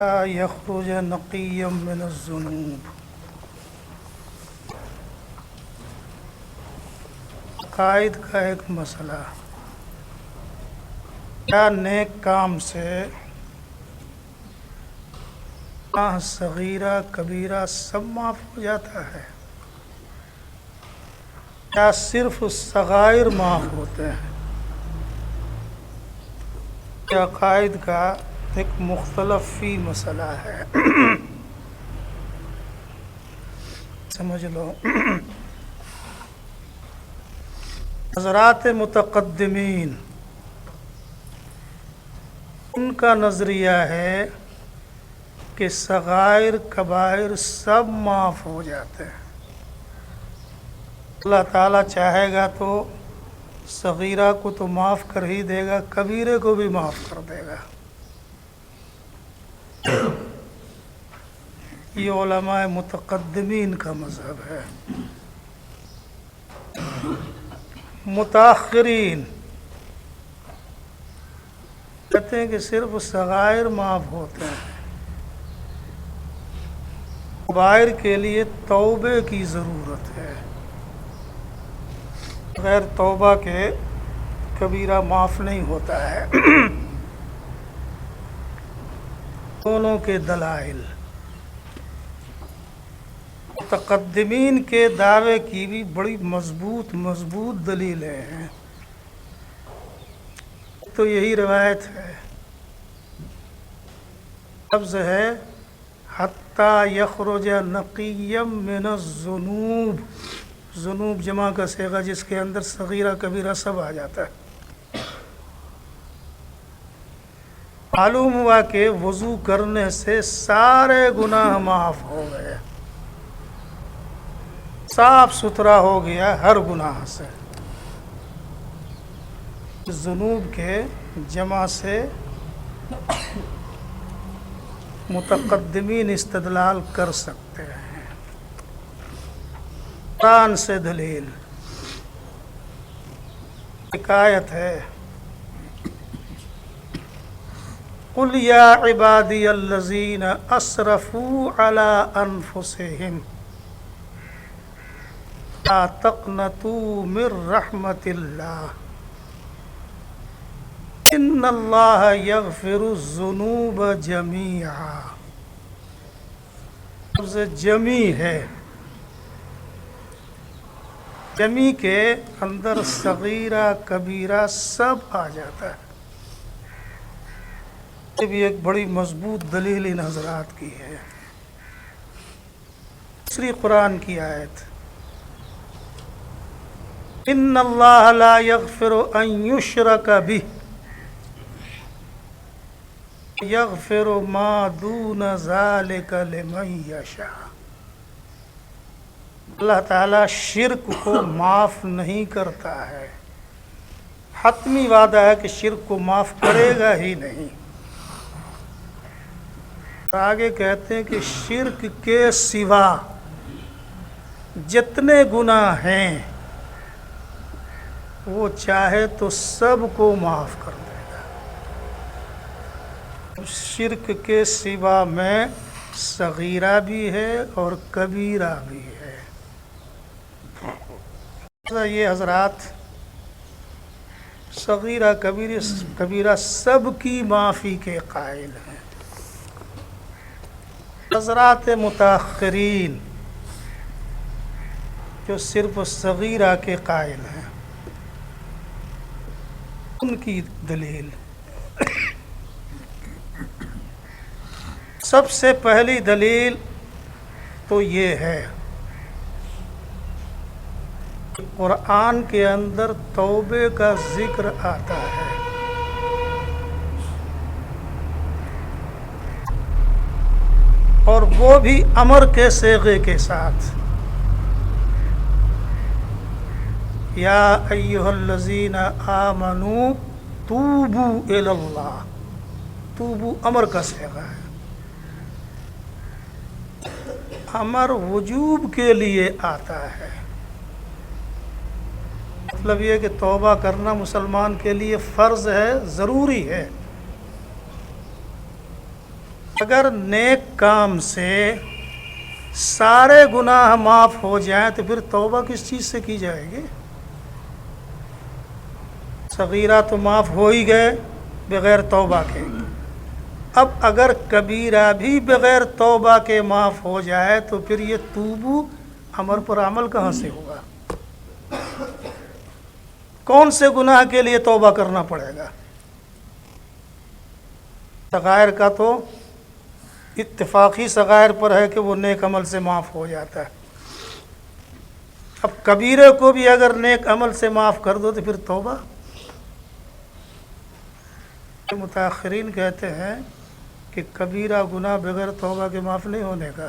یخرج نقیا من الذنوب، عقائد کا ایک مسئلہ، کیا نیک کام سے گناہ صغیرہ کبیرہ سب معاف ہو جاتا ہے، کیا صرف صغائر معاف ہوتے ہیں؟ یہ عقائد کا ایک مختلف فی مسئلہ ہے، سمجھ لو۔ حضرات متقدمین ان کا نظریہ ہے کہ صغائر کبائر سب معاف ہو جاتے ہیں۔ اللہ تعالیٰ چاہے گا تو صغیرہ کو تو معاف کر ہی دے گا، کبیرے کو بھی معاف کر دے گا۔ یہ علماء متقدمین کا مذہب ہے۔ متاخرین کہتے ہیں کہ صرف صغائر معاف ہوتے ہیں، کبائر کے لیے توبے کی ضرورت ہے، غیر توبہ کے کبیرہ معاف نہیں ہوتا ہے۔ دونوں کے دلائل، متقدمین کے دعوے کی بھی بڑی مضبوط دلیلیں ہیں۔ تو یہی روایت ہے، لفظ ہے حتی یخرج نقیا من الذنوب، ذنوب جمع کا صیغہ جس کے اندر صغیرہ کبیرہ سب آ جاتا ہے۔ معلوم ہوا کہ وضو کرنے سے سارے گناہ معاف ہو گئے، صاف ستھرا ہو گیا ہر گناہ سے۔ ذنوب کے جمع سے متقدمین استدلال کر سکتے ہیں۔ قرآن سے دلیل، ایک آیت ہے، قُلْ يَا عِبَادِيَ الَّذِينَ أَسْرَفُوا عَلَىٰ أَنفُسِهِمْ لَا تَقْنَطُوا مِن رَحْمَةِ اللَّهِ إِنَّ اللَّهَ يَغْفِرُ الذُّنُوبَ جَمِيعًا۔ لفظ جمی ہے، جمی کے اندر صغیرہ کبیرہ سب آ جاتا ہے۔ یہ بھی ایک بڑی مضبوط دلیل ان حضرات کی ہے۔ دوسری قرآن کی آیت، ان اللہ لا یغفر ان یشرک بہ یغفر ما دون ذلک لمن یشاء۔ اللہ تعالیٰ شرک کو معاف نہیں کرتا ہے، حتمی وعدہ ہے کہ شرک کو معاف کرے گا ہی نہیں۔ آگے کہتے ہیں کہ شرک کے سوا جتنے گناہ ہیں وہ چاہے تو سب کو معاف کر دے گا۔ شرک کے سوا میں صغیرہ بھی ہے اور کبیرہ بھی ہے۔ یہ حضرات صغیرہ کبیرہ سب کی معافی کے قائل ہیں۔ حضرات متاخرین جو صرف صغیرہ کے قائل ہیں، ان کی دلیل، سب سے پہلی دلیل تو یہ ہے کہ قرآن کے اندر توبے کا ذکر آتا ہے، اور وہ بھی امر کے صیغے کے ساتھ، یا ایھا الذین آمنوا توبوا الی اللہ۔ توبوا امر کا صیغہ ہے، امر وجوب کے لیے آتا ہے، مطلب یہ کہ توبہ کرنا مسلمان کے لیے فرض ہے، ضروری ہے۔ اگر نیک کام سے سارے گناہ معاف ہو جائیں تو پھر توبہ کس چیز سے کی جائے گی؟ صغیرہ تو معاف ہو ہی گئے بغیر توبہ کے، اب اگر کبیرہ بھی بغیر توبہ کے معاف ہو جائے تو پھر یہ توبو امر پر عمل کہاں سے ہوگا؟ کون سے گناہ کے لیے توبہ کرنا پڑے گا؟ صغائر کا تو اتفاقی صغائر پر ہے کہ وہ نیک عمل سے معاف ہو جاتا ہے، اب کبیرے کو بھی اگر نیک عمل سے معاف کر دو تو پھر توبہ؟ متاخرین کہتے ہیں کہ کبیرہ گناہ بغیر توبہ کے معاف نہیں ہونے کا۔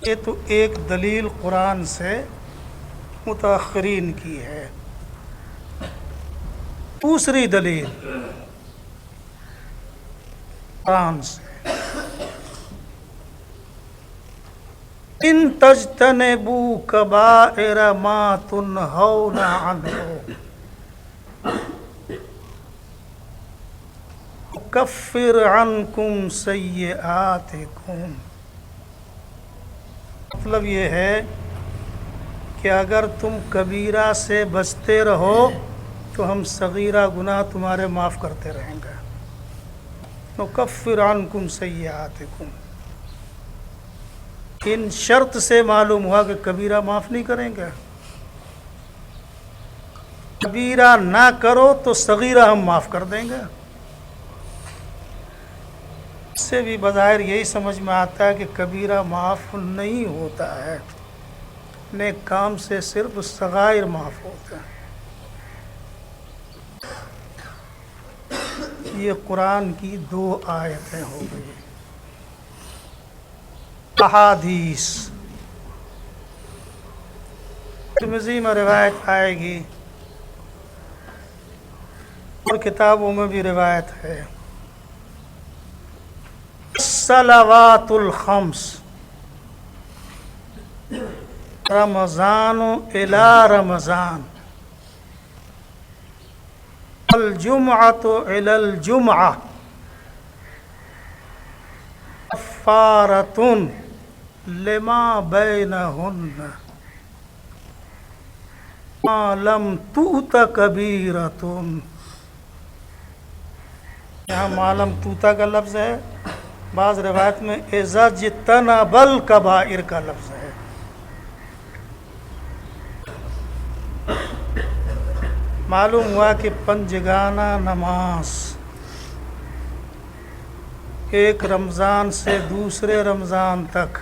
یہ تو ایک دلیل قرآن سے متاخرین کی ہے۔ دوسری دلیل قرآن سے، ان تجتنبوا کبائر ما تنہون عنہ کفر عنکم سیئاتکم، مطلب یہ ہے کہ اگر تم کبیرہ سے بچتے رہو تو ہم صغیرہ گناہ تمہارے معاف کرتے رہیں گے۔ نکفر عنکم سیئاتکم، ان شرط سے معلوم ہوا کہ کبیرہ معاف نہیں کریں گے، کبیرہ نہ کرو تو صغیرہ ہم معاف کر دیں گے۔ اس سے بھی بظاہر یہی سمجھ میں آتا ہے کہ کبیرہ معاف نہیں ہوتا ہے، نیک کام سے صرف صغائر معاف ہوتے ہیں۔ یہ قرآن کی دو آیتیں ہو گئی۔ احادیث ترمذی میں روایت آئے گی اور کتابوں میں بھی روایت ہے، الصلوات الخمس رمضان الى رمضان الجمعۃ الى الجمعہ کفارۃ لما بینہن ما لم تؤت کبیرۃ، یہاں ما لم تؤت کا لفظ ہے، بعض روایت میں اذا اجتنب الکبائر کا لفظ ہے۔ معلوم ہوا کہ پنجگانہ نماز ایک رمضان سے دوسرے رمضان تک،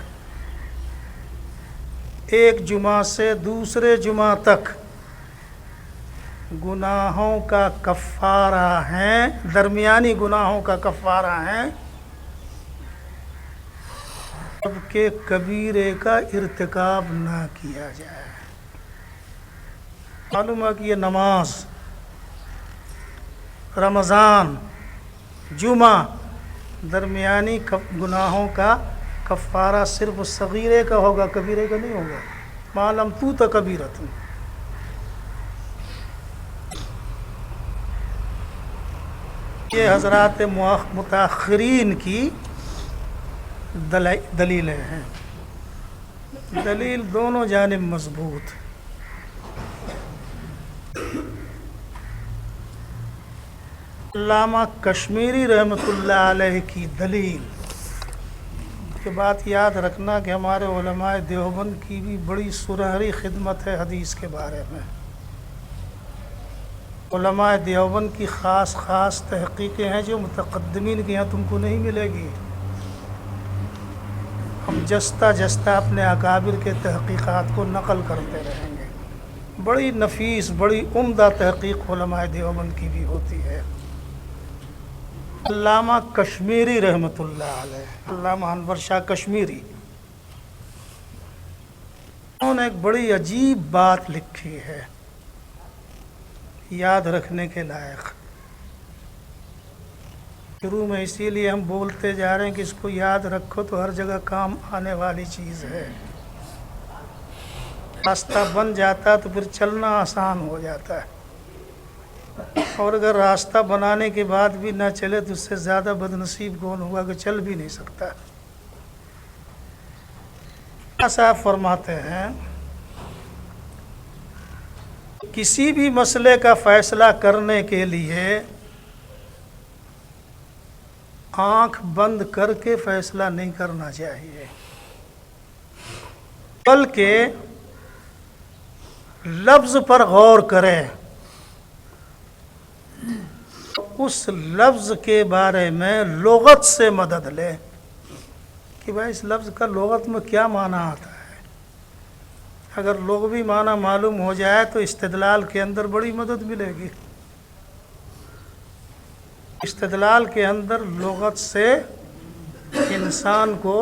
ایک جمعہ سے دوسرے جمعہ تک گناہوں کا کفارہ ہیں، درمیانی گناہوں کا کفارہ ہیں، جبکہ کبیرے کا ارتکاب نہ کیا جائے۔ معلوم ہے کہ یہ نماز، رمضان، جمعہ، درمیانی گناہوں کا کفارہ صرف صغیرے کا ہوگا، کبیرے کا نہیں ہوگا۔ ما لم تؤت کبیرۃ، یہ حضرات متاخرین کی دلیلیں ہیں، دلیل دونوں جانب مضبوط۔ علامہ کشمیری رحمۃ اللہ علیہ کی دلیل، یہ بات یاد رکھنا کہ ہمارے علماء دیوبند کی بھی بڑی سنہری خدمت ہے حدیث کے بارے میں۔ علماء دیوبند کی خاص خاص تحقیقیں ہیں جو متقدمین کے یہاں تم کو نہیں ملے گی۔ ہم جستہ جستہ اپنے اکابر کے تحقیقات کو نقل کرتے رہیں گے۔ بڑی نفیس، بڑی عمدہ تحقیق علماء دیوبند کی بھی ہوتی ہے۔ علامہ کشمیری رحمۃ اللہ علیہ، علامہ انور شاہ کشمیری، انہوں نے ایک بڑی عجیب بات لکھی ہے، یاد رکھنے کے لائق۔ شروع میں اسی لیے ہم بولتے جا رہے ہیں کہ اس کو یاد رکھو تو ہر جگہ کام آنے والی چیز ہے، راستہ بن جاتا تو پھر چلنا آسان ہو جاتا ہے۔ اور اگر راستہ بنانے کے بعد بھی نہ چلے تو اس سے زیادہ بد نصیب کون ہوگا کہ چل بھی نہیں سکتا۔ صاحب فرماتے ہیں کسی بھی مسئلے کا فیصلہ کرنے کے لیے آنکھ بند کر کے فیصلہ نہیں کرنا چاہیے، بلکہ لفظ پر غور کریں، اس لفظ کے بارے میں لغت سے مدد لیں کہ بھائی اس لفظ کا لغت میں کیا معنی آتا ہے۔ اگر لغوی معنی معلوم ہو جائے تو استدلال کے اندر بڑی مدد ملے گی۔ استدلال کے اندر لغت سے انسان کو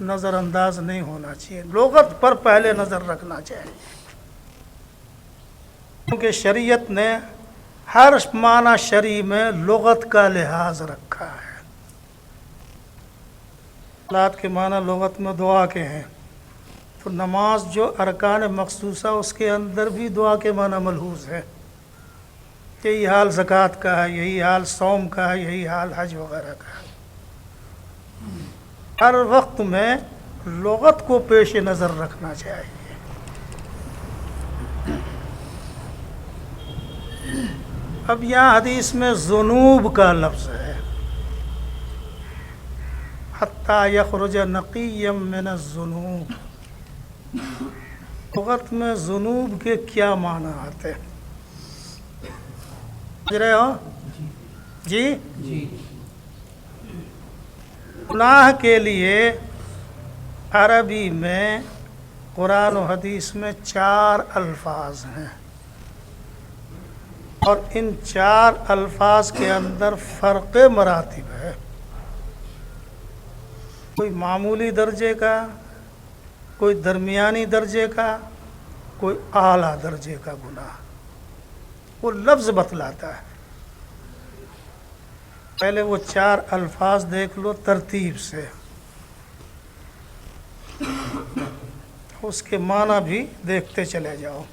نظر انداز نہیں ہونا چاہیے، لغت پر پہلے نظر رکھنا چاہیے، کیونکہ شریعت نے ہر معنی شرعی میں لغت کا لحاظ رکھا ہے۔ صلاۃ کے معنی لغت میں دعا کے ہیں، تو نماز جو ارکان مخصوصہ اس کے اندر بھی دعا کے معنی ملحوظ ہے۔ یہی حال زکوٰۃ کا ہے، یہی حال صوم کا ہے، یہی حال حج وغیرہ کا ہے۔ ہر وقت میں لغت کو پیش نظر رکھنا چاہیے۔ اب یہاں حدیث میں ذنوب کا لفظ ہے، حتیٰ یخرج نقیا من الذنوب۔ لغت میں ذنوب کے کیا معنی آتے ہیں؟ سمجھ رہے ہو؟ جی گناہ کے لیے عربی میں قرآن و حدیث میں 4 الفاظ ہیں، اور ان 4 الفاظ کے اندر فرق مراتب ہے۔ کوئی معمولی درجے کا، کوئی درمیانی درجے کا، کوئی اعلیٰ درجے کا گناہ، وہ لفظ بتلاتا ہے۔ پہلے وہ 4 الفاظ دیکھ لو ترتیب سے، اس کے معنی بھی دیکھتے چلے جاؤ۔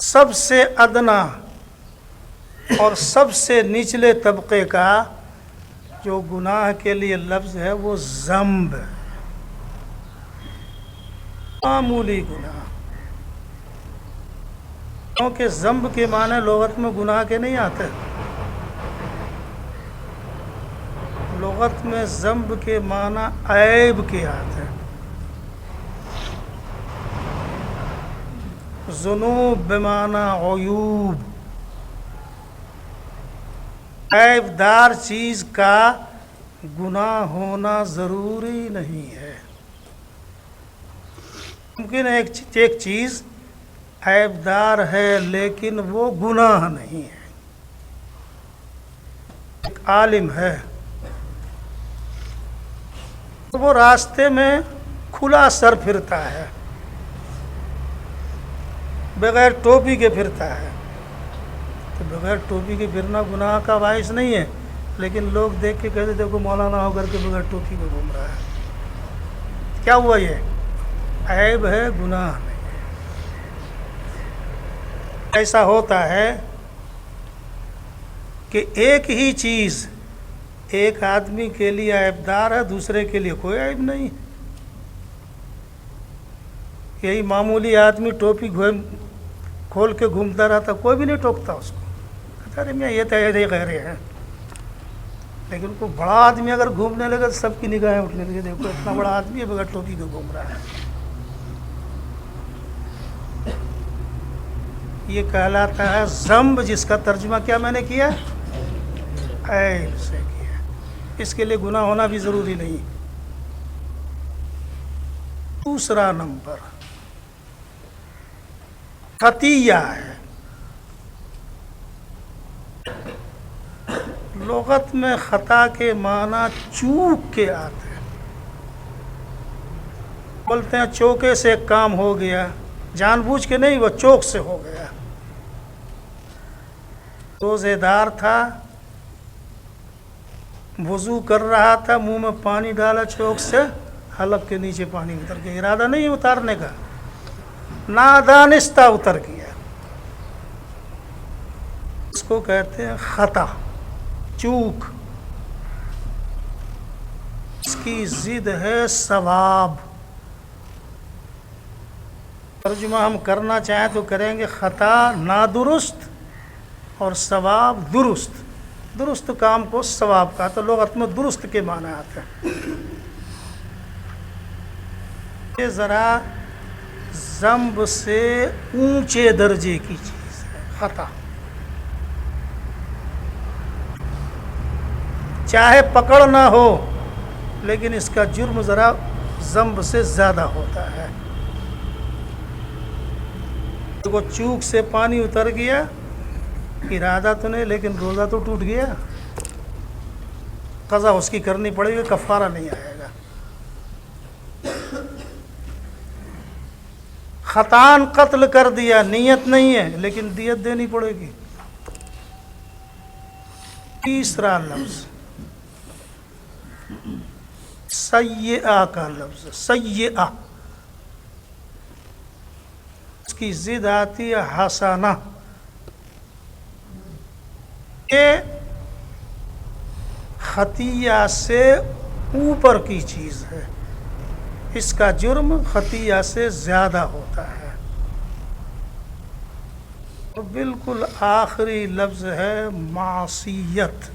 سب سے ادنا اور سب سے نچلے طبقے کا جو گناہ کے لیے لفظ ہے وہ ذنب ہے، معمولی گناہ، کیونکہ ذنب کے معنی لغت میں گناہ کے نہیں آتے۔ لغت میں ذنب کے معنی عیب کے آتے ہیں۔ ذنوب بمعنی عیوب، عیب دار چیز کا گناہ ہونا ضروری نہیں ہے۔ ممکن ہے ایک چیز عیب دار ہے لیکن وہ گناہ نہیں ہے۔ ایک عالم ہے، وہ راستے میں کھلا سر پھرتا ہے، بغیر ٹوپی کے پھرتا ہے، تو بغیر ٹوپی کے پھرنا گناہ کا باعث نہیں ہے، لیکن لوگ دیکھ کے کہتے دیکھو مولانا ہو کر کے بغیر ٹوپی کے گھوم رہا ہے، کیا ہوا؟ یہ عیب ہے، گناہ نہیں۔ ایسا ہوتا ہے کہ ایک ہی چیز ایک آدمی کے لیے عیب دار ہے، دوسرے کے لیے کوئی عیب نہیں۔ یہی معمولی آدمی ٹوپی کھول کے گھومتا رہتا، کوئی بھی نہیں ٹوکتا اس کو، کہتا ارے میاں یہ تو ایسے غیرے ہیں۔ لیکن کوئی بڑا آدمی اگر گھومنے لگا تو سب کی نگاہیں اٹھنے لگی، دیکھو اتنا بڑا آدمی ہے بغیر ٹوپی کے گھوم رہا ہے۔ یہ کہلاتا ہے ذنب، جس کا ترجمہ کیا میں نے کیا؟ عیب سے کیا۔ اس کے لیے گناہ ہونا بھی ضروری نہیں۔ دوسرا نمبر خطیہ ہے۔ لغت میں خطا کے معنی چوک کے آتے ہیں۔ بولتے ہیں چوکے سے ایک کام ہو گیا، جان بوجھ کے نہیں، وہ چوک سے ہو گیا۔ روزے دار تھا، وضو کر رہا تھا، منہ میں پانی ڈالا چوک سے، حلق کے نیچے پانی اتر گیا، ارادہ نہیں اتارنے کا، نادانستہ اتر گیا۔ کو کہتے ہیں خطا، چوک. اس کی ضد ہے ثواب. ترجمہ ہم کرنا چاہیں تو کریں گے خطا نادرست اور ثواب درست. درست کام کو ثواب کا، تو لغت میں درست کے معنی آتے ہیں. یہ ذرا ذنب سے اونچے درجے کی چیز ہے خطا. چاہے پکڑ نہ ہو لیکن اس کا جرم ذرا ذنب سے زیادہ ہوتا ہے. وہ چوک سے پانی اتر گیا، ارادہ تو نہیں لیکن روزہ تو ٹوٹ گیا، قضا اس کی کرنی پڑے گی، کفارہ نہیں آئے گا. خطان قتل کر دیا، نیت نہیں ہے لیکن دیت دینی پڑے گی. تیسرا لفظ سیئہ کا لفظ، سیئہ اس کی ضد آتی ہے حسنہ. یہ خطیہ سے اوپر کی چیز ہے، اس کا جرم خطیہ سے زیادہ ہوتا ہے. اور بالکل آخری لفظ ہے معصیت،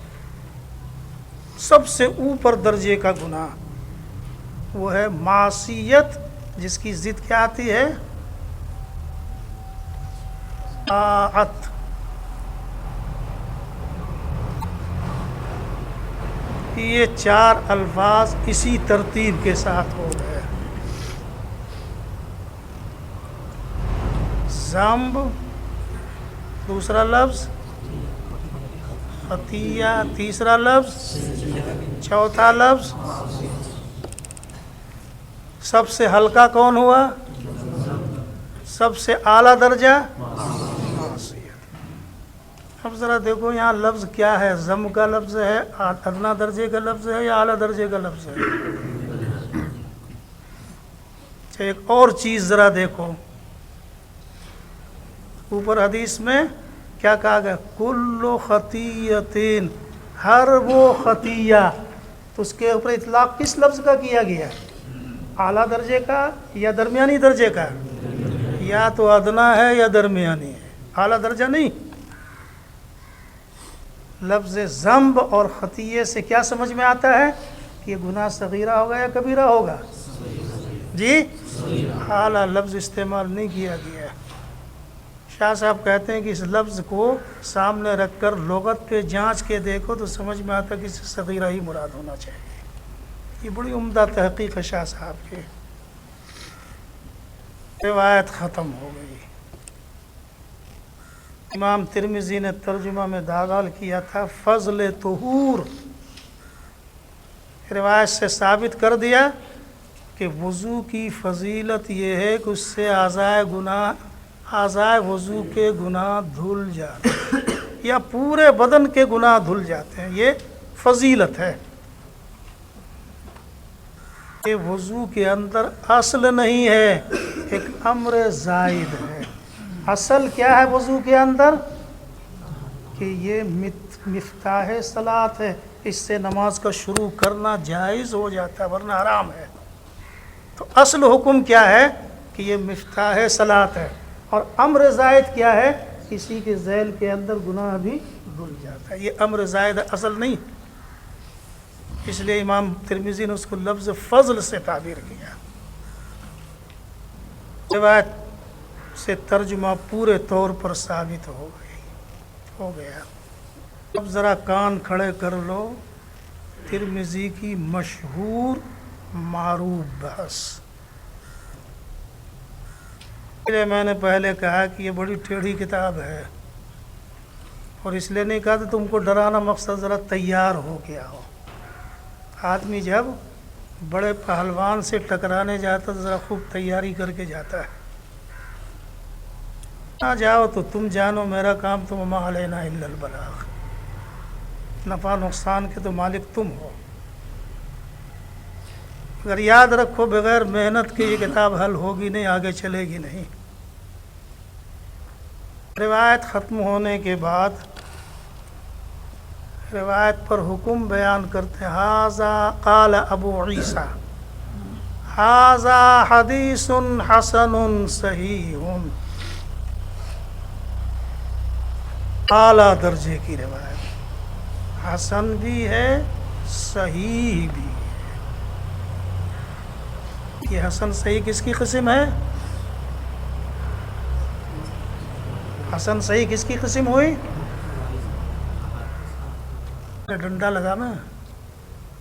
سب سے اوپر درجے کا گناہ وہ ہے معصیت، جس کی ضد کیا آتی ہے؟ طاعت. یہ چار الفاظ اسی ترتیب کے ساتھ ہو گئے. ذنب، دوسرا لفظ خطیہ، تیسرا لفظ، چوتھا لفظ. سب سے ہلکا کون ہوا؟ سب سے اعلیٰ درجہ معصیت. اب ذرا دیکھو یہاں لفظ کیا ہے، ذم کا لفظ ہے، ادنا درجے کا لفظ ہے یا اعلیٰ درجے کا لفظ ہے؟ اچھا ایک اور چیز ذرا دیکھو، اوپر حدیث میں کیا کہا گیا؟ کل خطیۃ، ہر وہ خطیہ. تو اس کے اوپر اطلاق کس لفظ کا کیا گیا؟ اعلیٰ درجے کا یا درمیانی درجے کا؟ یا تو ادنا ہے یا درمیانی ہے، اعلیٰ درجہ نہیں. لفظ ذنب اور خطیے سے کیا سمجھ میں آتا ہے کہ یہ گناہ صغیرہ ہوگا یا کبیرہ ہوگا؟ جی اعلیٰ لفظ استعمال نہیں کیا گیا. شاہ صاحب کہتے ہیں کہ اس لفظ کو سامنے رکھ کر لغت پہ جانچ کے دیکھو تو سمجھ میں آتا ہے کہ اس سے صغیرہ ہی مراد ہونا چاہیے. یہ بڑی عمدہ تحقیق ہے شاہ صاحب کی. روایت ختم ہو گئی. امام ترمذی نے ترجمہ میں داخل کیا تھا فضل طہور. روایت سے ثابت کر دیا کہ وضو کی فضیلت یہ ہے کہ اس سے اعضائے وضو کے گناہ دھل جاتے ہیں یا پورے بدن کے گناہ دھل جاتے ہیں. یہ فضیلت ہے. یہ وضو کے اندر اصل نہیں ہے، ایک امر زائد ہے. اصل کیا ہے وضو کے اندر؟ کہ یہ مفتاح صلاۃ ہے، اس سے نماز کا شروع کرنا جائز ہو جاتا ہے ورنہ حرام ہے. تو اصل حکم کیا ہے کہ یہ مفتاح صلاۃ ہے. اور امر زائد کیا ہے؟ کسی کے ذیل کے اندر گناہ بھی دھل جاتا ہے. یہ امر زائد اصل نہیں، اس لیے امام ترمذی نے اس کو لفظ فضل سے تعبیر کیا. روایت سے ترجمہ پورے طور پر ثابت ہو گیا. اب ذرا کان کھڑے کر لو، ترمذی کی مشہور معروف بحث. میں نے پہلے کہا کہ یہ بڑی ٹیڑھی کتاب ہے، اور اس لیے نہیں کہا کہ تم کو ڈرانا، مقصد ذرا تیار ہو گیا ہو. آدمی جب بڑے پہلوان سے ٹکرانے جاتا تو ذرا خوب تیاری کر کے جاتا ہے. نہ جاؤ تو تم جانو، میرا کام تو وما علینا الا البلاغ، نفع نقصان کے تو مالک تم ہو. اگر یاد رکھو بغیر محنت کے یہ کتاب حل ہوگی نہیں، آگے چلے گی نہیں. روایت ختم ہونے کے بعد روایت پر حکم بیان کرتے ہیں، ھذا قال ابو عیسیٰ ھذا حدیث حسن صحیح، اعلیٰ درجے کی روایت، حسن بھی ہے صحیح بھی ہے۔ یہ حسن صحیح کس کی قسم ہے؟ حسن صحیح کس کی قسم ہوئی؟ ڈنڈا لگا میں،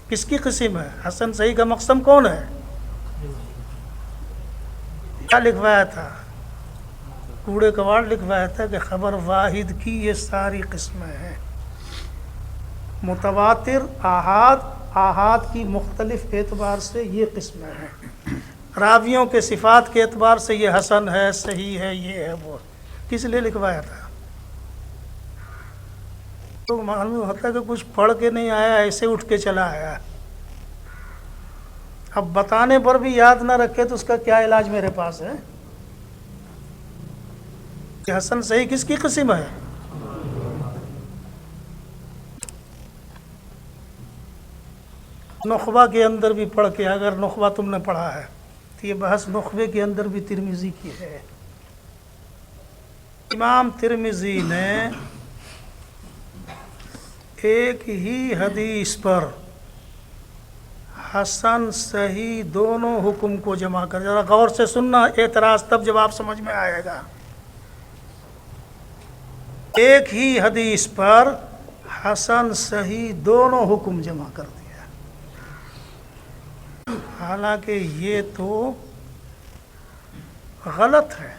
کس کی قسم ہے؟ حسن صحیح کا مقسم کون ہے؟ کیا لکھوایا تھا؟ کوڑے کواڑ لکھوایا تھا کہ خبر واحد کی یہ ساری قسمیں ہیں، متواتر، آحاد کی مختلف اعتبار سے یہ قسمیں ہیں، راویوں کے صفات کے اعتبار سے یہ حسن ہے، صحیح ہے، یہ ہے، وہ کس لیے لکھوایا تھا؟ تو معلوم ہوتا ہے کہ کچھ پڑھ کے نہیں آیا، ایسے اٹھ کے چلا آیا۔ اب بتانے پر بھی یاد نہ رکھے تو اس کا کیا علاج میرے پاس ہے؟ کہ حسن صحیح کس کی قسم ہے؟ نخبہ کے اندر بھی پڑھ کے، اگر نخبہ تم نے پڑھا ہے تو یہ بحث نخبے کے اندر بھی ترمذی کی ہے۔ امام ترمذی نے ایک ہی حدیث پر حسن صحیح دونوں حکم کو جمع کر، ذرا غور سے سننا، اعتراض تب جواب سمجھ میں آئے گا۔ ایک ہی حدیث پر حسن صحیح دونوں حکم جمع کر دیا، حالانکہ یہ تو غلط ہے۔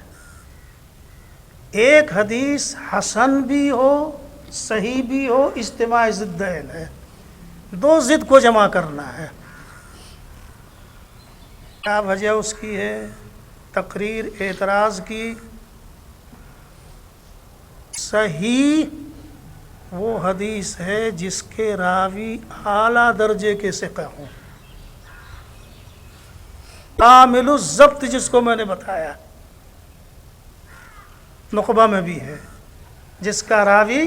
ایک حدیث حسن بھی ہو صحیح بھی ہو، اجتماع ضدین ہے، دو ضد کو جمع کرنا ہے۔ کیا وجہ اس کی ہے؟ تقریر اعتراض کی، صحیح وہ حدیث ہے جس کے راوی اعلیٰ درجے کے ثقہ ہوں، کامل الضبط جس کو میں نے بتایا، نخبہ میں بھی ہے، جس کا راوی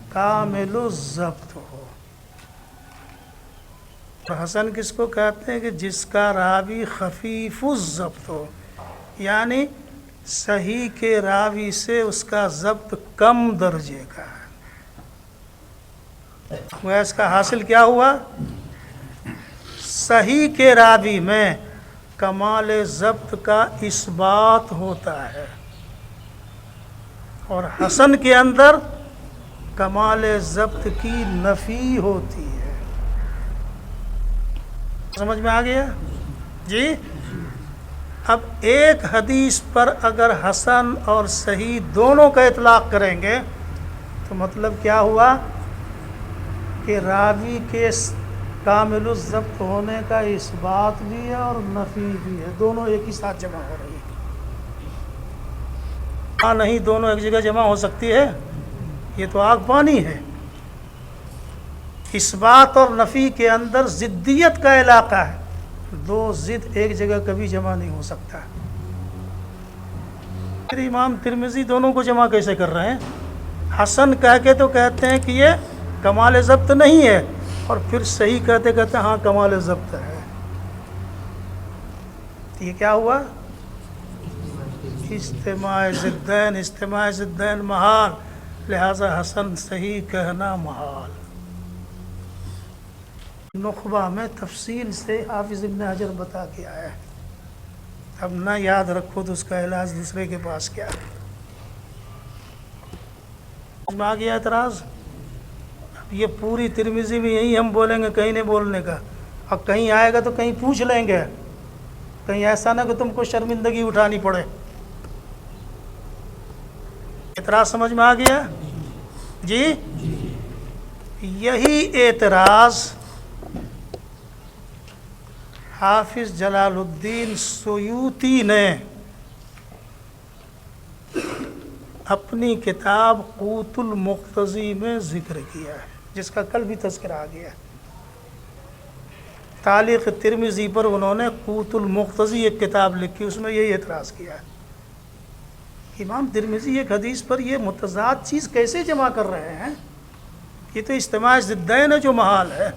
کامل الضبط ہو۔ حسن کس کو کہتے ہیں؟ کہ جس کا راوی خفیف الضبط ہو، یعنی صحیح کے راوی سے اس کا ضبط کم درجے کا ہے۔ وہ اس کا حاصل کیا ہوا؟ صحیح کے راوی میں کمال ضبط کا اثبات ہوتا ہے، اور حسن کے اندر کمال ضبط کی نفی ہوتی ہے۔ سمجھ میں آ گیا جی؟ اب ایک حدیث پر اگر حسن اور صحیح دونوں کا اطلاق کریں گے تو مطلب کیا ہوا؟ کہ راوی کے کامل الضبط ہونے کا اثبات بھی ہے اور نفی بھی ہے، دونوں ایک ہی ساتھ جمع ہو رہی ہے۔ ہاں نہیں دونوں ایک جگہ جمع ہو سکتی ہے؟ یہ تو آگ پانی ہے۔ اثبات اور نفی کے اندر ضدیت کا علاقہ ہے، دو ضد ایک جگہ کبھی جمع نہیں ہو سکتا۔ پھر امام ترمذی دونوں کو جمع کیسے کر رہے ہیں؟ حسن کہہ کے تو کہتے ہیں کہ یہ کمال ضبط نہیں ہے، اور پھر صحیح کہتے کہتے ہیں ہاں کمال ضبط ہے۔ یہ کیا ہوا؟ اجتماع ضدین، اجتماع ضدین محال، لہذا حسن صحیح کہنا محال۔ نخبہ میں تفصیل سے حافظ ابن حجر بتا کے آیا ہے، اب نہ یاد رکھو تو اس کا علاج دوسرے کے پاس کیا ہے۔ اس میں آ گیا اعتراض؟ اب یہ پوری ترمذی میں یہی ہم بولیں گے، کہیں نہیں بولنے کا، اور کہیں آئے گا تو کہیں پوچھ لیں گے، کہیں ایسا نہ کہ تم کو شرمندگی اٹھانی پڑے۔ اعتراض سمجھ میں آ گیا جی؟ یہی اعتراض حافظ جلال الدین سیوطی نے اپنی کتاب قوت المقتضی میں ذکر کیا ہے، جس کا کل بھی تذکرہ آ گیا ہے۔ تعلیق ترمذی پر انہوں نے قوت المقتضی ایک کتاب لکھی، اس میں یہی اعتراض کیا ہے۔ امام ترمذی ایک حدیث پر یہ متضاد چیز کیسے جمع کر رہے ہیں؟ یہ تو اجتماع ضدین ہے جو محال ہے۔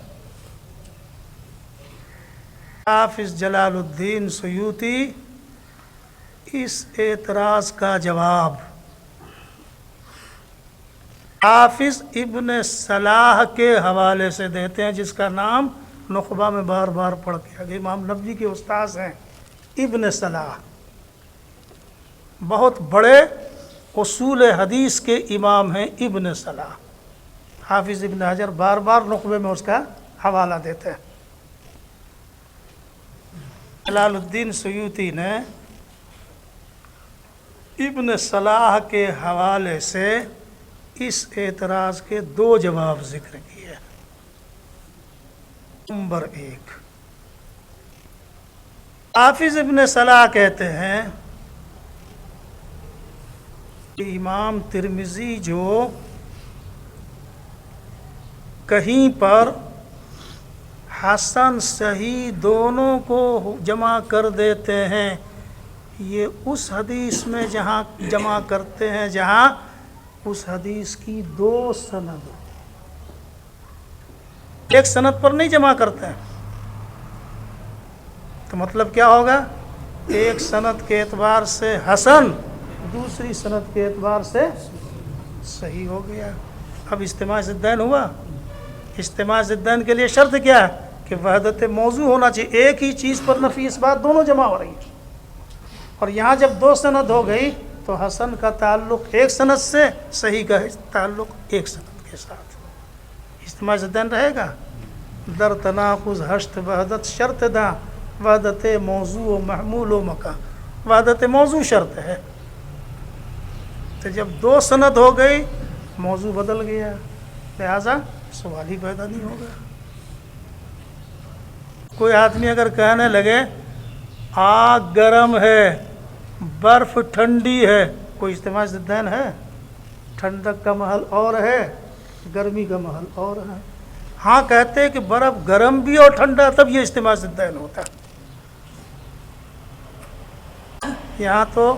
حافظ جلال الدین سیوطی اس اعتراض کا جواب حافظ ابن صلاح کے حوالے سے دیتے ہیں، جس کا نام نخبہ میں بار بار پڑھ کے آگے امام نبوی کے استاذ ہیں ابن صلاح، بہت بڑے اصول حدیث کے امام ہیں ابن صلاح۔ حافظ ابن حجر بار بار نخبے میں اس کا حوالہ دیتے ہیں۔ جلال الدین سیوطی نے ابن صلاح کے حوالے سے اس اعتراض کے 2 جواب ذکر کیے۔ نمبر 1، حافظ ابن صلاح کہتے ہیں کہ امام ترمذی جو کہیں پر حسن صحیح دونوں کو جمع کر دیتے ہیں، یہ اس حدیث میں جہاں جمع کرتے ہیں جہاں اس حدیث کی 2 سند، ایک سند پر نہیں جمع کرتے ہیں۔ تو مطلب کیا ہوگا؟ ایک سند کے اعتبار سے حسن، دوسری سند کے اعتبار سے صحیح ہو گیا۔ اب اجتماع ضدین ہوا۔ اجتماع ضدین کے لیے شرط کیا ہے؟ کہ وحدت موضوع ہونا چاہیے، ایک ہی چیز پر نفی اس بات دونوں جمع ہو رہی ہیں۔ اور یہاں جب 2 سند ہو گئی تو حسن کا تعلق ایک سند سے، صحیح کا تعلق ایک سند کے ساتھ، اجتماع ضدین رہے گا۔ در تناقض ہشت وحدت شرط دا، وحدت موضوع و محمول و مکان، وحدت موضوع شرط ہے۔ تو جب 2 سند ہو گئی موضوع بدل گیا، لہذا سوال ہی پیدا نہیں ہوگا۔ کوئی آدمی اگر کہنے لگے آگ گرم ہے برف ٹھنڈی ہے، کوئی اجتماع ضدین ہے؟ ٹھنڈک کا محل اور ہے، گرمی کا محل اور ہے۔ ہاں کہتے ہیں کہ برف گرم بھی اور ٹھنڈا، تب یہ اجتماع ضدین ہوتا ہے۔ یہاں تو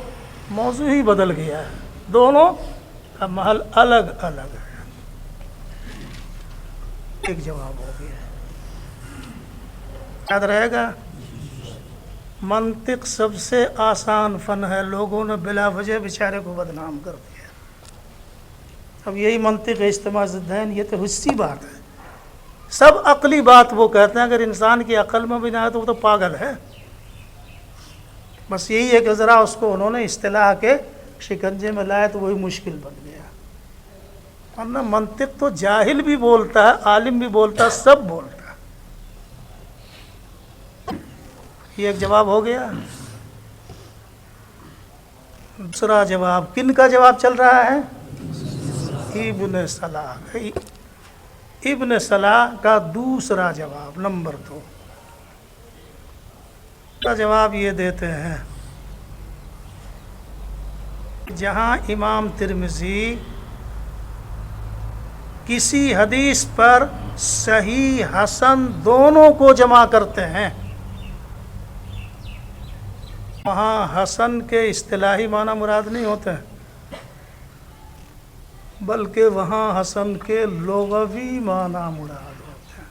موضوع ہی بدل گیا ہے، دونوں کا محل الگ الگ ہے۔ ایک جواب ہو گیا، یاد رہے گا۔ منطق سب سے آسان فن ہے، لوگوں نے بلا وجہ بیچارے کو بدنام کر دیا۔ اب یہی منطق اجتماع ضدین، یہ تو حسی بات ہے۔ سب عقلی بات وہ کہتے ہیں، اگر انسان کی عقل میں بھی نہ ہے تو وہ تو پاگل ہے۔ بس یہی ہے کہ ذرا اس کو انہوں نے اصطلاح کے شکنجے میں لایا تو وہی مشکل بن گیا، ورنہ منطق تو جاہل بھی بولتا ہے، عالم بھی بولتا ہے، سب بولتا ہے۔ یہ ایک جواب ہو گیا۔ دوسرا جواب کن کا جواب چل رہا ہے؟ ابن صلاح، ابن صلاح کا دوسرا جواب، نمبر 2 کا جواب یہ دیتے ہیں، جہاں امام ترمذی کسی حدیث پر صحیح حسن دونوں کو جمع کرتے ہیں، وہاں حسن کے اصطلاحی معنی مراد نہیں ہوتے، بلکہ وہاں حسن کے لغوی معنی مراد ہوتے ہیں۔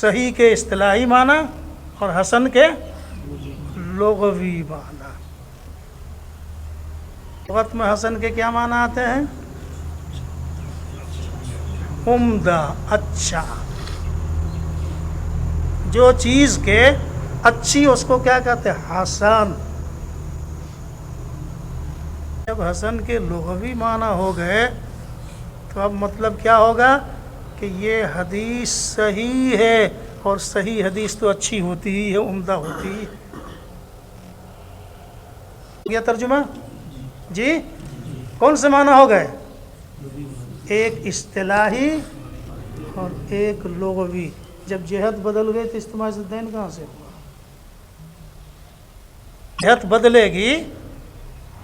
صحیح کے اصطلاحی معنی اور حسن کے لغوی معنی۔ لغت میں حسن کے کیا معنی آتے ہیں؟ عمدہ، اچھا، جو چیز کے اچھی اس کو کیا کہتے ہیں؟ حسن۔ جب حسن کے لغوی معنی ہو گئے تو اب مطلب کیا ہوگا کہ یہ حدیث صحیح ہے، اور صحیح حدیث تو اچھی ہوتی ہی ہے، عمدہ ہوتی ہی۔ یہ ترجمہ جی کون سے معنی ہو گئے؟ ایک اصطلاحی اور ایک لغوی۔ جب جہت بدل گئی تو اجتماع ضدین کہاں سے ہوا؟ جہت بدلے گی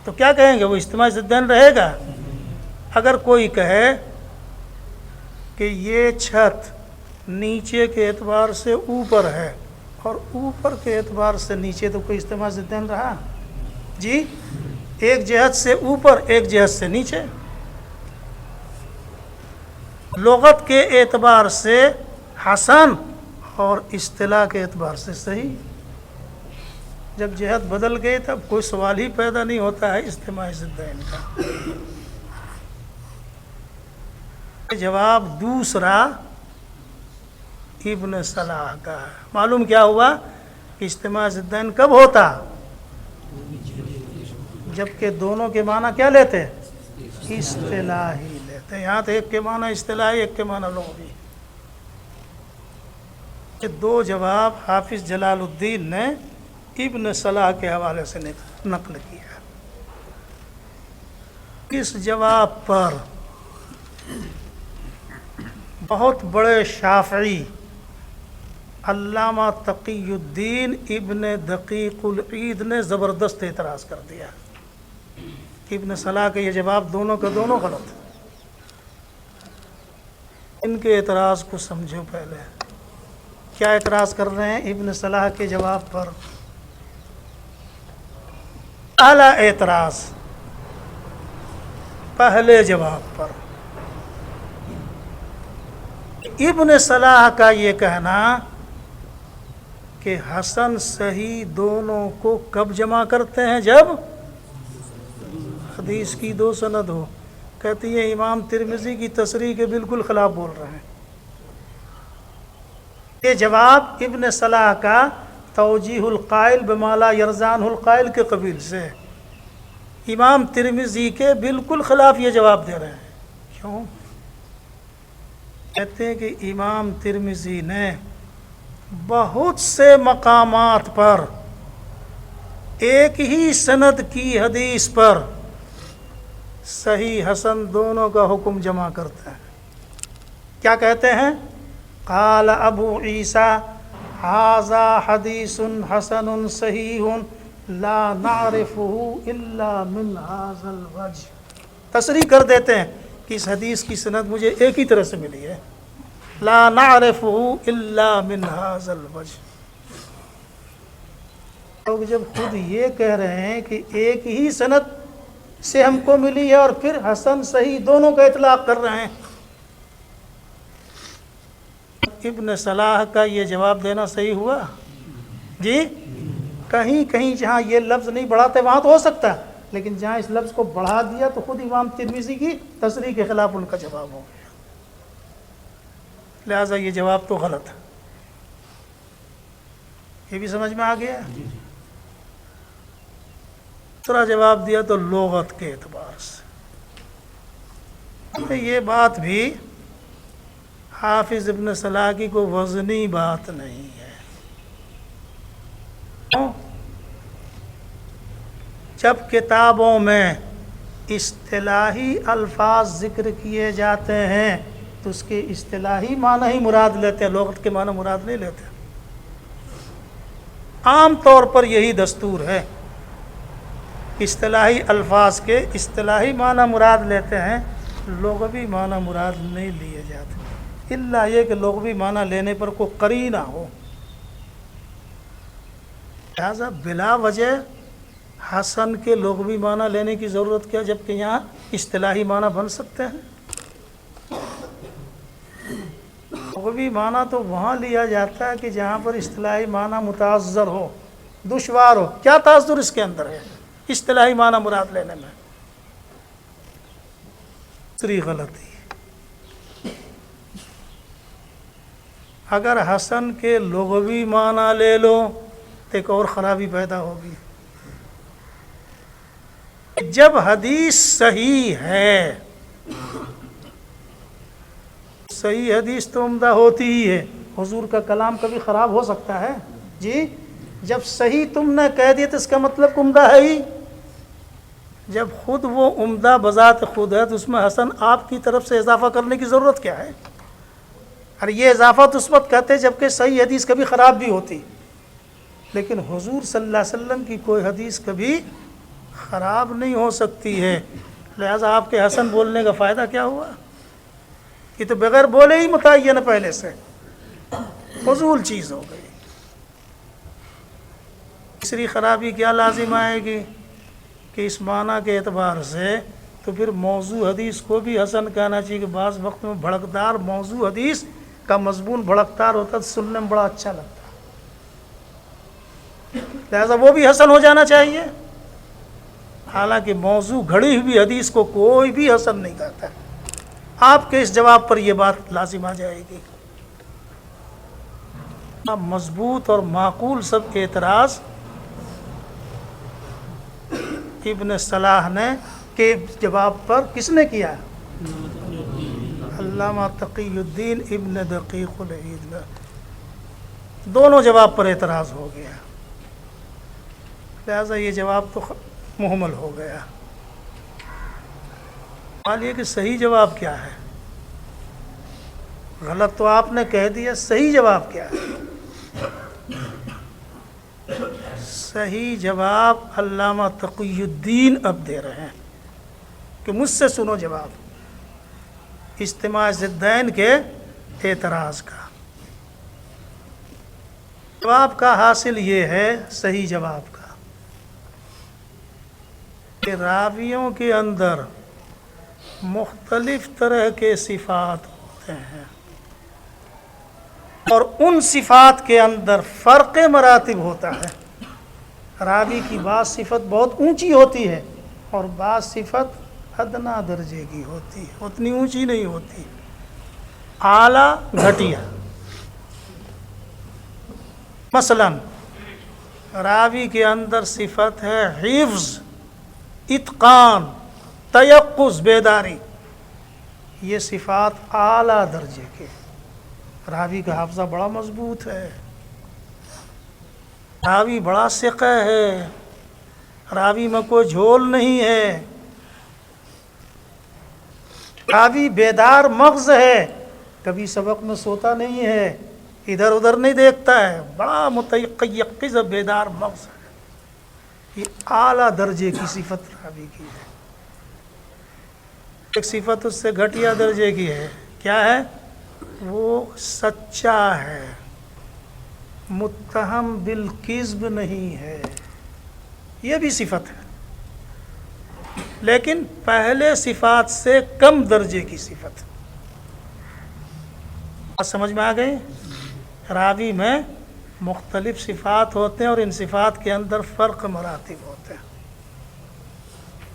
تو کیا کہیں گے؟ وہ اجتماع ضدین رہے گا۔ اگر کوئی کہے کہ یہ چھت نیچے کے اعتبار سے اوپر ہے اور اوپر کے اعتبار سے نیچے، تو کوئی اجتماع ضدین رہا؟ جی، ایک جہت سے اوپر ایک جہت سے نیچے۔ لغت کے اعتبار سے حسن اور اصطلاح کے اعتبار سے صحیح۔ جب جہت بدل گئی تب کوئی سوال ہی پیدا نہیں ہوتا ہے اجتماع ضدین کا۔ جواب دوسرا ابن صلاح کا ہے۔ معلوم کیا ہوا کہ اجتماع ضدین کب ہوتا؟ جبکہ دونوں کے معنی کیا لیتے؟ اصطلاحی لیتے۔ یہاں تو ایک کے معنی اصطلاحی، ایک کے معنی لغوی۔ یہ دو جواب حافظ جلال الدین نے ابن صلاح کے حوالے سے نقل کیا۔ اس جواب پر بہت بڑے شافعی علامہ تقی الدین ابن دقیق العید نے زبردست اعتراض کر دیا۔ ابن صلاح کے یہ جواب دونوں کا دونوں غلط۔ ان کے اعتراض کو سمجھو پہلے۔ کیا اعتراض کر رہے ہیں ابن صلاح کے جواب پر؟ اعلیٰ اعتراض پہلے جواب پر۔ ابن صلاح کا یہ کہنا کہ حسن صحیح دونوں کو کب جمع کرتے ہیں؟ جب حدیث کی دو سند ہو۔ کہتی ہے امام ترمذی کی تصریح کے بالکل خلاف بول رہے ہیں۔ یہ جواب ابن صلاح کا توجیہ القائل بما لا یرزان القائل کے قبیل سے، امام ترمذی کے بالکل خلاف یہ جواب دے رہے ہیں۔ کیوں؟ کہتے ہیں کہ امام ترمذی نے بہت سے مقامات پر ایک ہی سند کی حدیث پر صحیح حسن دونوں کا حکم جمع کرتے ہیں۔ کیا کہتے ہیں؟ قال ابو عیسیٰ ھذا حدیث حسن صحیح لا نعرفه الا من ھذا الوجہ۔ تصریح کر دیتے ہیں کہ اس حدیث کی سند مجھے ایک ہی طرح سے ملی ہے، لا نعرفه الا من ھذا الوجہ۔ لوگ جب خود یہ کہہ رہے ہیں کہ ایک ہی سند سے ہم کو ملی ہے اور پھر حسن صحیح دونوں کا اطلاق کر رہے ہیں، ابن صلاح کا یہ جواب دینا صحیح ہوا؟ جی کہیں کہیں جہاں یہ لفظ نہیں بڑھاتے وہاں تو ہو سکتا ہے، لیکن جہاں اس لفظ کو بڑھا دیا تو خود امام ترمذی کی تصریح کے خلاف ان کا جواب ہو گیا، لہٰذا یہ جواب تو غلط ہے۔ یہ بھی سمجھ میں آ گیا؟ دوسرا جواب دیا تو لغت کے اعتبار سے۔ یہ بات بھی حافظ ابن صلاح کی کوئی وزنی بات نہیں ہے۔ جب کتابوں میں اصطلاحی الفاظ ذکر کیے جاتے ہیں تو اس کے اصطلاحی معنی ہی مراد لیتے ہیں، لغت کے معنی مراد نہیں لیتے۔ عام طور پر یہی دستور ہے، اصطلاحی الفاظ کے اصطلاحی معنی مراد لیتے ہیں، لغوی معنی مراد نہیں لیے جاتے، الا یہ کہ لغوی معنی لینے پر کوئی قرینہ ہو۔ لہذا بلا وجہ حسن کے لغوی معنی لینے کی ضرورت کیا جبکہ یہاں اصطلاحی معنی بن سکتے ہیں؟ لغوی معنی تو وہاں لیا جاتا ہے کہ جہاں پر اصطلاحی معنی متعذر ہو، دشوار ہو۔ کیا تعذر اس کے اندر ہے اصطلاحی معنی مراد لینے میں؟ دوسری غلطی، اگر حسن کے لغوی معنی لے لو تو ایک اور خرابی پیدا ہوگی۔ جب حدیث صحیح ہے، صحیح حدیث تو عمدہ ہوتی ہی ہے، حضور کا کلام کبھی خراب ہو سکتا ہے؟ جی جب صحیح تم نے کہہ دیا تو اس کا مطلب عمدہ ہے ہی۔ جب خود وہ عمدہ بذات خود ہے تو اس میں حسن آپ کی طرف سے اضافہ کرنے کی ضرورت کیا ہے؟ اور یہ اضافہ تو اس وقت کہتے جبکہ صحیح حدیث کبھی خراب بھی ہوتی، لیکن حضور صلی اللہ علیہ وسلم کی کوئی حدیث کبھی خراب نہیں ہو سکتی ہے، لہذا آپ کے حسن بولنے کا فائدہ کیا ہوا؟ یہ تو بغیر بولے ہی متعین پہلے سے فضول چیز ہو گئی۔ تیسری خرابی کیا لازم آئے گی کہ اس معنی کے اعتبار سے تو پھر موضوع حدیث کو بھی حسن کہنا چاہیے کہ بعض وقت میں بھڑکدار موضوع حدیث کا مضمون بھڑکدار ہوتا ہے تو سننے میں بڑا اچھا لگتا ہے، لہذا وہ بھی حسن ہو جانا چاہیے، حالانکہ موضوع گھڑی ہوئی حدیث کو کوئی بھی حسن نہیں کہتا ہے۔ آپ کے اس جواب پر یہ بات لازم آ جائے گی۔ مضبوط اور معقول سب اعتراض ابن صلاح نے کے جواب پر کس نے کیا؟ علامہ تقی الدین ابن دقیق العید نے، دونوں جواب پر اعتراض ہو گیا، لہذا یہ جواب تو محمل ہو گیا۔ سوال یہ کہ صحیح جواب کیا ہے؟ غلط تو آپ نے کہہ دیا، صحیح جواب کیا ہے؟ صحیح جواب علامہ تقی الدین اب دے رہے ہیں کہ مجھ سے سنو جواب اجتماع ضدین کے اعتراض کا۔ جواب کا حاصل یہ ہے، صحیح جواب کا، کہ راویوں کے اندر مختلف طرح کے صفات ہوتے ہیں، اور ان صفات کے اندر فرق مراتب ہوتا ہے۔ راوی کی بعض صفت بہت اونچی ہوتی ہے اور بعض صفت ادنا درجے کی ہوتی ہے، اتنی اونچی نہیں ہوتی، اعلیٰ گھٹیا۔ مثلا راوی کے اندر صفت ہے حفظ، اتقان، تیقظ، بیداری، یہ صفات اعلیٰ درجے کے، راوی کا حافظہ بڑا مضبوط ہے، راوی بڑا ثقہ ہے، راوی میں کوئی جھول نہیں ہے، راوی بیدار مغز ہے، کبھی سبق میں سوتا نہیں ہے، ادھر ادھر نہیں دیکھتا ہے، بڑا متیقظ بیدار مغز ہے، یہ اعلیٰ درجے کی صفت راوی کی ہے۔ ایک صفت اس سے گھٹیا درجے کی ہے، کیا ہے؟ وہ سچا ہے، متہم بالکذب نہیں ہے، یہ بھی صفت ہے، لیکن پہلے صفات سے کم درجے کی صفت۔ بات سمجھ میں آ گئی؟ راوی میں مختلف صفات ہوتے ہیں اور ان صفات کے اندر فرق مراتب ہوتے ہیں۔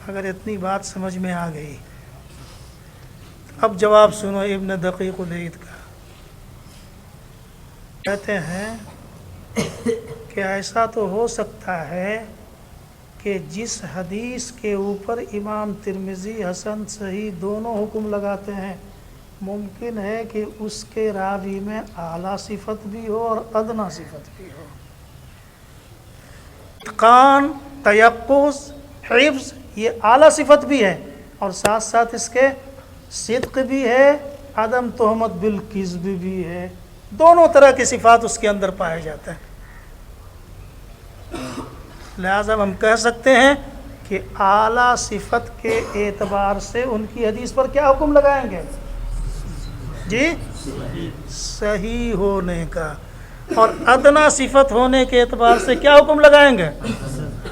اگر اتنی بات سمجھ میں آ گئی، اب جواب سنو ابن دقیق العید کا۔ کہتے ہیں کہ ایسا تو ہو سکتا ہے کہ جس حدیث کے اوپر امام ترمذی حسن صحیح دونوں حکم لگاتے ہیں، ممکن ہے کہ اس کے راوی میں اعلیٰ صفت بھی ہو اور ادنا صفت بھی ہو۔ اتقان، تیقظ، حفظ، یہ اعلیٰ صفت بھی ہے اور ساتھ ساتھ اس کے صدق بھی ہے، عدم تہمت بالکذب بھی ہے، دونوں طرح کی صفات اس کے اندر پائے جاتے ہیں۔ لہذا ہم کہہ سکتے ہیں کہ اعلیٰ صفت کے اعتبار سے ان کی حدیث پر کیا حکم لگائیں گے؟ جی، صحیح ہونے کا، اور ادنا صفت ہونے کے اعتبار سے کیا حکم لگائیں گے؟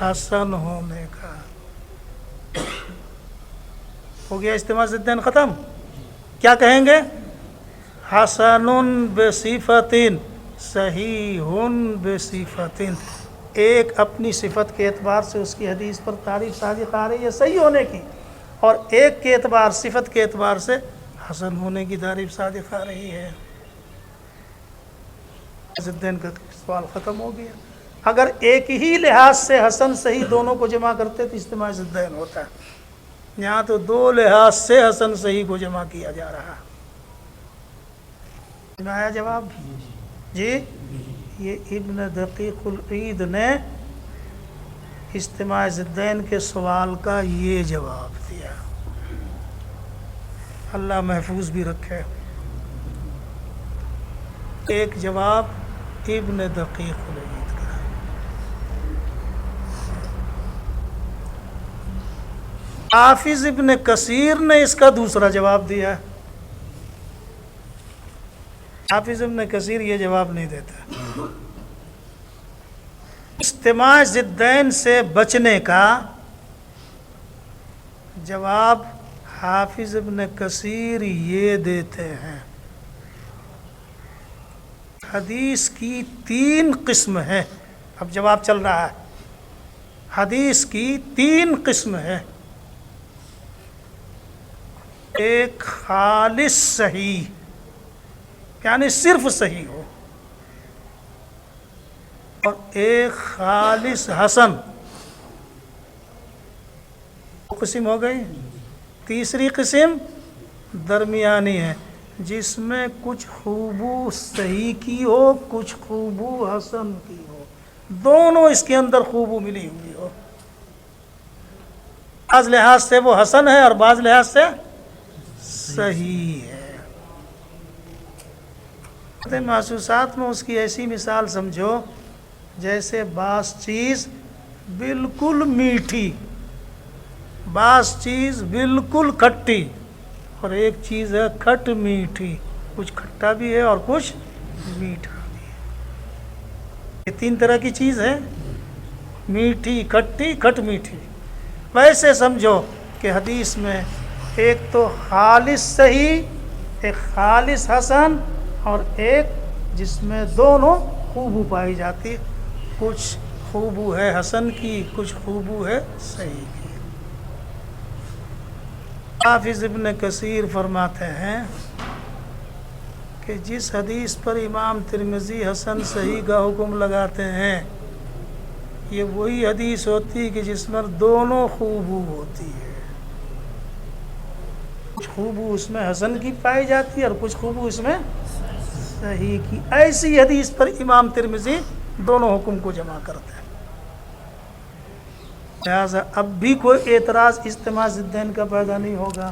حسن ہونے کا۔ ہو گیا اجتماع ضدین ختم؟ کیا کہیں گے؟ حسن بصفت، صحیح بصفت، ایک اپنی صفت کے اعتبار سے اس کی حدیث پر تعریف صادق آ رہی ہے صحیح ہونے کی، اور ایک کے اعتبار، صفت کے اعتبار سے حسن ہونے کی تعریف صادق آ رہی ہے۔ ضدین کا سوال ختم ہو گیا۔ اگر ایک ہی لحاظ سے حسن صحیح دونوں کو جمع کرتے تو اجتماع ضدین ہوتا ہے، یہاں تو دو لحاظ سے حسن صحیح کو جمع کیا جا رہا ہے۔ آیا جواب؟ جی، یہ ابن دقیق العید نے اجتماع ضدین کے سوال کا یہ جواب دیا، اللہ محفوظ بھی رکھے۔ ایک جواب ابن دقیق العید کا۔ حافظ ابن کثیر نے اس کا دوسرا جواب دیا ہے۔ حافظ ابن کثیر یہ جواب نہیں دیتا۔ اجتماع ضدین سے بچنے کا جواب حافظ ابن کثیر یہ دیتے ہیں، حدیث کی 3 قسم ہے۔ اب جواب چل رہا ہے، حدیث کی 3 قسم ہے، ایک خالص صحیح یعنی صرف صحیح ہو، اور ایک خالص حسن، قسم ہو گئی۔ تیسری قسم درمیانی ہے، جس میں کچھ خوبو صحیح کی ہو، کچھ خوبو حسن کی ہو، دونوں اس کے اندر خوبو ملی ہوئی ہو، بعض لحاظ سے وہ حسن ہے اور بعض لحاظ سے صحیح ہے۔ محسوسات میں اس کی ایسی مثال سمجھو جیسے بعض چیز بالکل میٹھی، بعض چیز بالکل کھٹی، اور ایک چیز ہے کھٹ میٹھی، کچھ کھٹا بھی ہے اور کچھ میٹھا بھی ہے۔ یہ 3 طرح کی چیز ہے، میٹھی کھٹی کھٹ میٹھی۔ ویسے سمجھو کہ حدیث میں ایک تو خالص صحیح، ایک خالص حسن، اور ایک جس میں دونوں خوبو پائی جاتی، کچھ خوبو ہے حسن کی، کچھ خوبو ہے صحیح کی۔ حافظ ابن کثیر فرماتے ہیں کہ جس حدیث پر امام ترمذی حسن صحیح کا حکم لگاتے ہیں، یہ وہی حدیث ہوتی ہے کہ جس میں دونوں خوبو ہوتی ہے، کچھ خوبو اس میں حسن کی پائی جاتی ہے اور کچھ خوبو اس میں صحیح کی۔ ایسی حدیث پر امام ترمذی دونوں حکم کو جمع کرتے ہیں۔ لہٰذا اب بھی کوئی اعتراض اجتماع ضدین کا پیدا نہیں ہوگا۔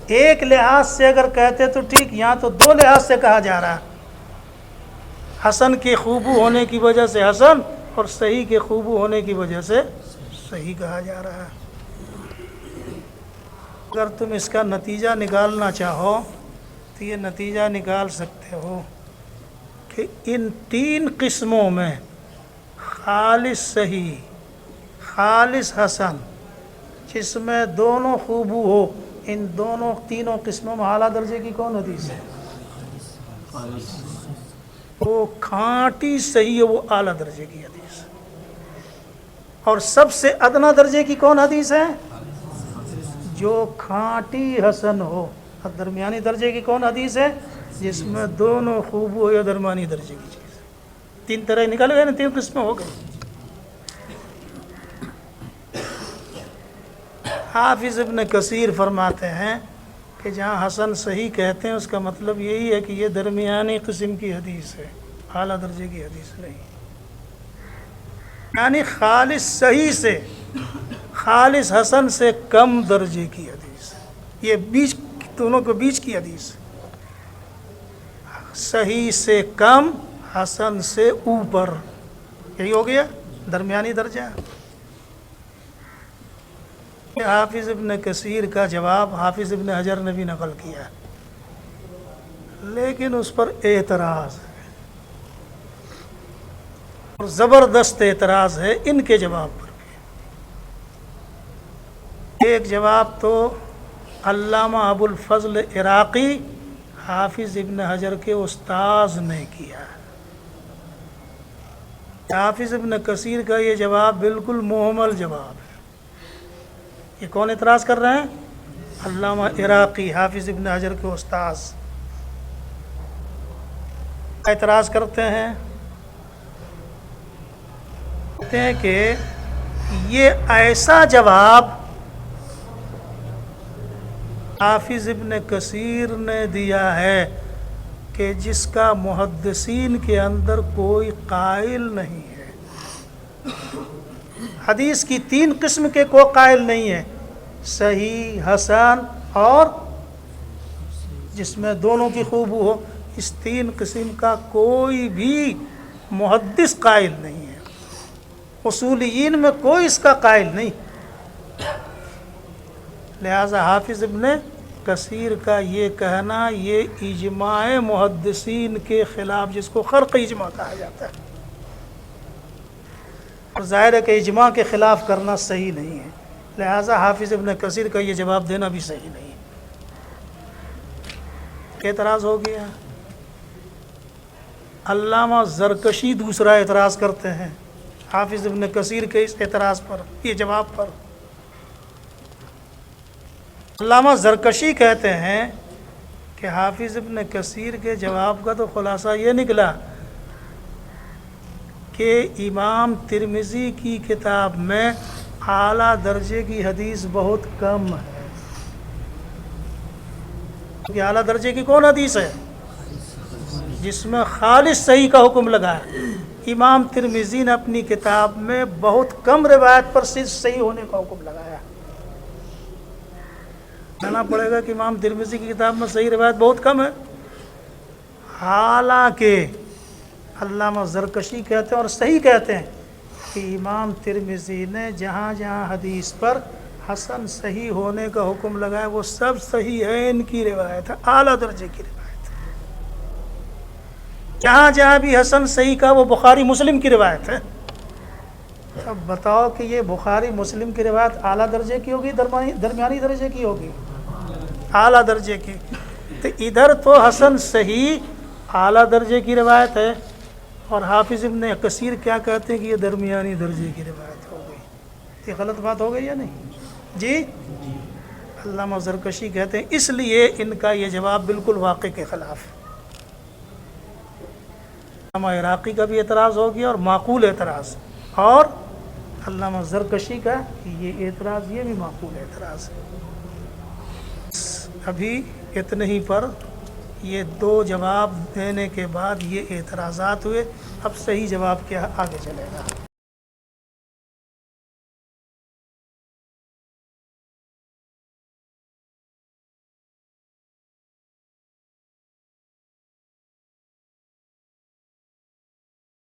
ایک لحاظ سے اگر کہتے تو ٹھیک، یہاں تو 2 لحاظ سے کہا جا رہا ہے، حسن کے خوبو ہونے کی وجہ سے حسن اور صحیح کے خوبو ہونے کی وجہ سے صحیح کہا جا رہا ہے۔ اگر تم اس کا نتیجہ نکالنا چاہو تو یہ نتیجہ نکال سکتے ہو کہ ان 3 قسموں میں خالص صحیح، خالص حسن، جس میں دونوں خوبو ہو، ان دونوں تینوں قسموں میں اعلیٰ درجے کی کون حدیث ہے؟ وہ کھانٹی صحیح ہے، وہ اعلیٰ درجے کی حدیث ہے۔ اور سب سے ادنا درجے کی کون حدیث ہے؟ جو کھانٹی حسن ہو۔ اور درمیانی درجے کی کون حدیث ہے؟ جس میں دونوں خوبو ہو یا درمیانی درجے کی چیز۔ 3 طرح نکل گئے نا، 3 قسمیں ہو گئی۔ حافظ ابن کثیر فرماتے ہیں کہ جہاں حسن صحیح کہتے ہیں اس کا مطلب یہی ہے کہ یہ درمیانی قسم کی حدیث ہے، اعلیٰ درجے کی حدیث نہیں، یعنی خالص صحیح سے، خالص حسن سے کم درجے کی حدیث ہے، یہ بیچ دونوں کے بیچ کی حدیث ہے، صحیح سے کم، حسن سے اوپر، یہی ہو گیا درمیانی درجہ۔ حافظ ابن کثیر کا جواب حافظ ابن حجر نے بھی نقل کیا، لیکن اس پر اعتراض ہے، اور زبردست اعتراض ہے ان کے جواب پر بھی۔ ایک جواب تو علامہ ابو الفضل عراقی حافظ ابن حجر کے استاذ نے کیا۔ حافظ ابن کثیر کا یہ جواب بالکل محمل جواب ہے۔ یہ کون اعتراض کر رہے ہیں؟ علامہ عراقی حافظ ابن حجر کے استاذ اعتراض کرتے ہیں، کہتے ہیں کہ یہ ایسا جواب حافظ ابن کثیر نے دیا ہے کہ جس کا محدثین کے اندر کوئی قائل نہیں ہے۔ حدیث کی 3 قسم کے کوئی قائل نہیں ہے، صحیح، حسن اور جس میں دونوں کی خوبو ہو، اس 3 قسم کا کوئی بھی محدث قائل نہیں ہے، اصولیین میں کوئی اس کا قائل نہیں۔ لہذا حافظ ابن کثیر کا یہ کہنا یہ اجماع محدثین کے خلاف، جس کو خرق اجماع کہا جاتا ہے، اور ظاہر ہے کہ اجماع کے خلاف کرنا صحیح نہیں ہے۔ لہٰذا حافظ ابن کثیر کا یہ جواب دینا بھی صحیح نہیں. اعتراض ہو گیا. علامہ زرکشی دوسرا اعتراض کرتے ہیں حافظ ابن کثیر کے اس اعتراض پر، یہ جواب پر. علامہ زرکشی کہتے ہیں کہ حافظ ابن کثیر کے جواب کا تو خلاصہ یہ نکلا کہ امام ترمذی کی کتاب میں اعلیٰ درجے کی حدیث بہت کم ہے. کہ اعلیٰ درجے کی کون حدیث ہے؟ جس میں خالص صحیح کا حکم لگا ہے. امام ترمذی نے اپنی کتاب میں بہت کم روایت پر صرف صحیح ہونے کا حکم لگایا. کہنا پڑے گا کہ امام ترمذی کی کتاب میں صحیح روایت بہت کم ہے، حالانکہ علامہ زرکشی کہتے ہیں اور صحیح کہتے ہیں کہ امام ترمذی نے جہاں جہاں حدیث پر حسن صحیح ہونے کا حکم لگایا وہ سب صحیح ہے، ان کی روایت ہے، اعلیٰ درجے کی روایت ہے. جہاں جہاں بھی حسن صحیح کا وہ بخاری مسلم کی روایت ہے. اب بتاؤ کہ یہ بخاری مسلم کی روایت اعلیٰ درجے کی ہوگی درمیانی درجے کی ہوگی؟ اعلیٰ درجے کی. تو ادھر تو حسن صحیح اعلیٰ درجے کی روایت ہے اور حافظ ابن کثیر کیا کہتے ہیں کہ یہ درمیانی درجے کی روایت ہو گئی. یہ غلط بات ہو گئی یا نہیں جی؟ علامہ زرکشی کہتے ہیں اس لیے ان کا یہ جواب بالکل واقع کے خلاف. علامہ عراقی کا بھی اعتراض ہو گیا اور معقول اعتراض، اور علامہ زرکشی کا یہ اعتراض یہ بھی معقول اعتراض ہے. ابھی اتنے ہی پر یہ دو جواب دینے کے بعد یہ اعتراضات ہوئے. اب صحیح جواب کیا آگے چلے گا.